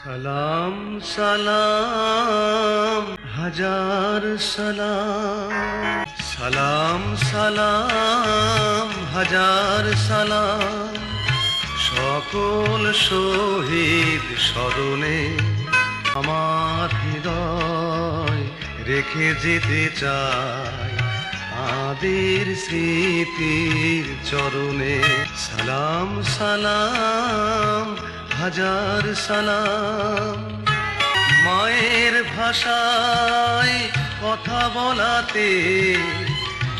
সালাম সালাম হাজার সালাম, সালাম সালাম হাজার সালাম, সকল শহীদ স্মরণে আমার হৃদয় রেখে যেতে চাই তাদের স্মৃতির চরণে। সালাম সালাম হাজার সালাম। মায়ের ভাষায় কথা বলাতে,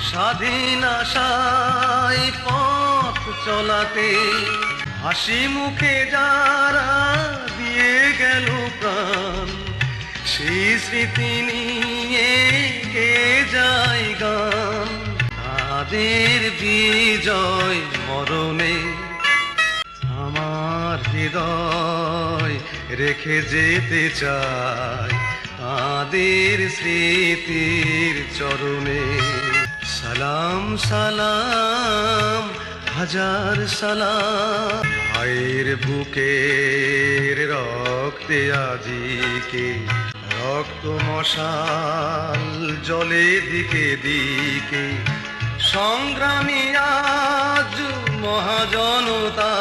স্বাধীন আশায় পথ চলাতে, হাসি মুখে যারা দিয়ে গেল প্রাণ, সেই স্মৃতি নিয়ে গে যায় গান। তাদের বিজয় মরণে আমার হৃদয় রেখে যেতে চাই তাদের স্মৃতির চরণে। সালাম সালাম হাজার সালাম। ভাইয়ের বুকের রক্তে আজিকে রক্ত মশাল জলে দিকে দিকে, সংগ্রামী আজ মহাজনতা,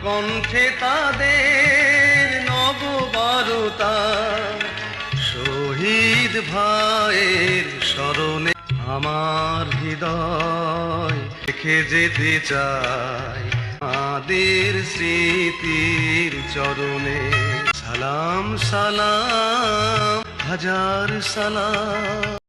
কণ্ঠে তাদের নববারতা। শহীদ ভাইয়ের স্মরণে আমার হৃদয় রেখে যেতে চাই আমাদের স্মৃতির চরণে। সালাম সালাম হাজার সালাম।